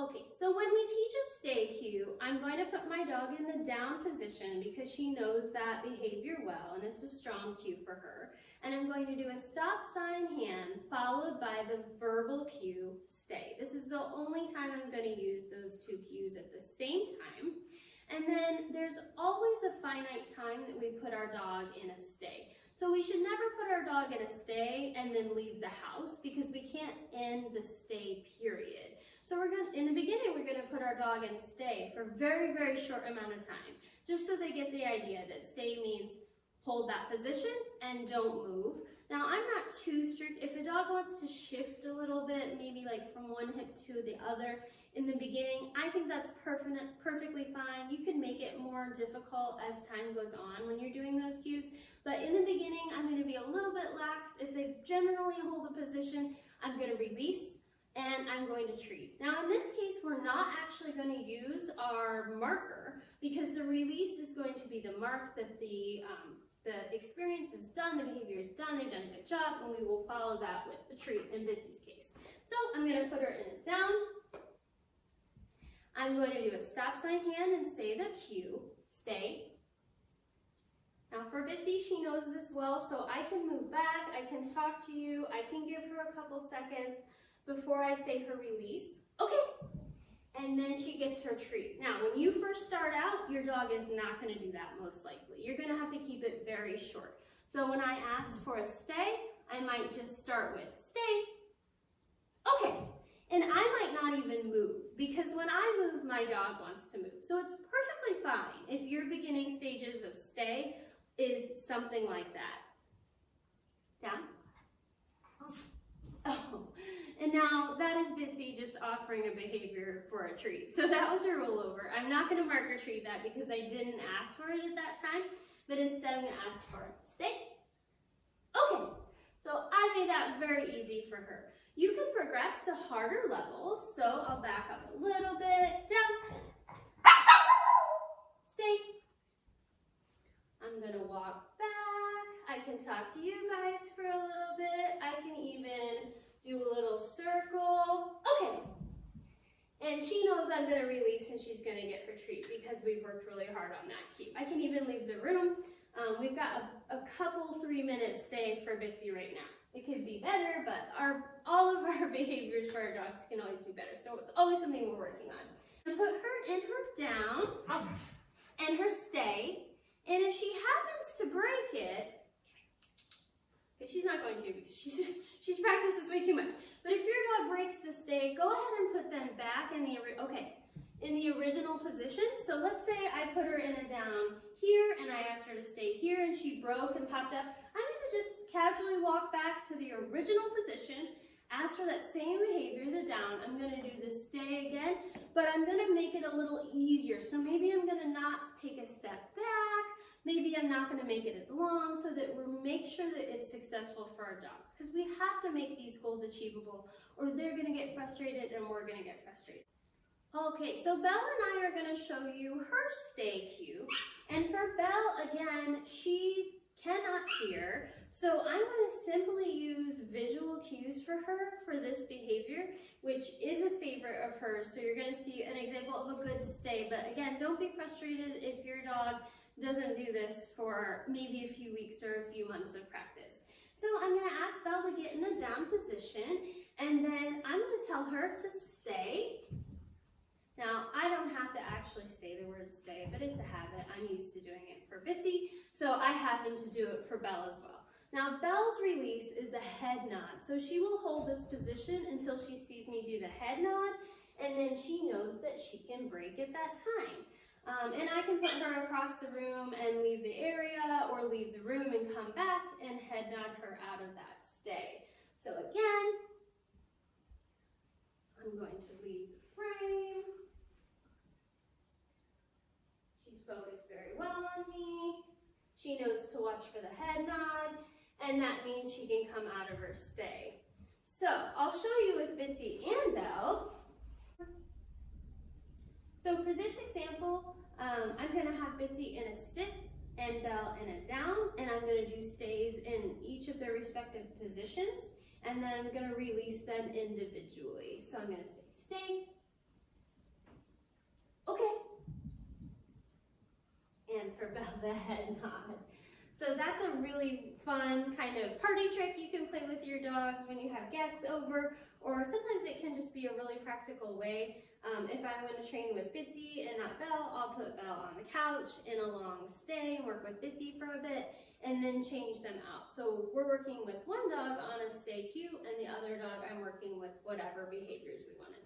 Okay, so when we teach a stay cue, I'm going to put my dog in the down position because she knows that behavior well and it's a strong cue for her. And I'm going to do a stop sign hand followed by the verbal cue stay. This is the only time I'm going to use those two cues at the same time. And then there's always a finite time that we put our dog in a stay. So we should never put our dog in a stay and then leave the house because we can't end the stay period. So in the beginning, we're going to put our dog in stay for a very, very short amount of time, just so they get the idea that stay means hold that position and don't move. Now, I'm not too strict. If a dog wants to shift a little bit, maybe like from one hip to the other in the beginning, I think that's perfectly fine. You can make it more difficult as time goes on when you're doing those cues. But in the beginning, I'm going to be a little bit lax. If they generally hold the position, I'm going to release and I'm going to treat. Now in this case, we're not actually going to use our marker because the release is going to be the mark that the experience is done, the behavior is done, they've done a good job, and we will follow that with the treat in Bitzy's case. So I'm going to put her in it down. I'm going to do a stop sign hand and say the cue, stay. Now for Bitzy, she knows this well, so I can move back, I can talk to you, I can give her a couple seconds before I say her release. Okay. And then she gets her treat. Now, when you first start out, your dog is not going to do that most likely. You're going to have to keep it very short. So when I ask for a stay, I might just start with stay. Okay. And I might not even move because when I move, my dog wants to move. So it's perfectly fine if your beginning stages of stay is something like that. Down. Oh. And now that is Bitzy just offering a behavior for a treat. So that was her rollover. I'm not going to mark or treat that because I didn't ask for it at that time, but instead I'm going to ask for stay. Okay, so I made that very easy for her. You can progress to harder levels, so I'll back up a little bit, down, stay. I'm going to walk back. I can talk to you guys for a little bit. I can even do a little circle. Okay. And she knows I'm going to release and she's going to get her treat because we've worked really hard on that cue. I can even leave the room. We've got a couple 3-minute stay for Bitzy right now. It could be better, but all of our behaviors for our dogs can always be better. So it's always something we're working on. And put her in her down and her stay. And if she happens to break it, okay, she's not going to because she's practiced this way too much. But if your dog breaks the stay, go ahead and put them back in the original position. So let's say I put her in a down here and I asked her to stay here and she broke and popped up. I'm going to just casually walk back to the original position, ask for that same behavior, the down. I'm going to do the stay again, but I'm going to make it a little easier. So maybe I'm going to not take a step back. Maybe I'm not going to make it as long so that we make sure that it's successful for our dogs because we have to make these goals achievable or they're going to get frustrated and we're going to get frustrated. Okay, so Belle and I are going to show you her stay cue. And for Belle, again, she cannot hear. So I'm going to simply use visual cues for her for this behavior, which is a favorite of hers. So you're going to see an example of a good stay. But again, don't be frustrated if your dog doesn't do this for maybe a few weeks or a few months of practice. So I'm going to ask Belle to get in the down position, and then I'm going to tell her to stay. Now, I don't have to actually say the word stay, but it's a habit. I'm used to doing it for Bitzy, so I happen to do it for Belle as well. Now, Belle's release is a head nod, so she will hold this position until she sees me do the head nod, and then she knows that she can break at that time. And I can put her across the room and leave the area or leave the room and come back and head nod her out of that stay. So again, I'm going to leave the frame. She's focused very well on me. She knows to watch for the head nod, and that means she can come out of her stay. So I'll show you with Bitzy and Belle. So for this example, I'm going to have Bitzy in a sit and Belle in a down, and I'm going to do stays in each of their respective positions, and then I'm going to release them individually. So I'm going to say stay, and for Belle the head nod. So that's a really fun kind of party trick you can play with your dogs when you have guests over, or sometimes it can just be a really practical way. If I'm going to train with Bitzy and not Belle, I'll put Belle on the couch in a long stay and work with Bitzy for a bit, and then change them out. So we're working with one dog on a stay cute, and the other dog I'm working with whatever behaviors we want to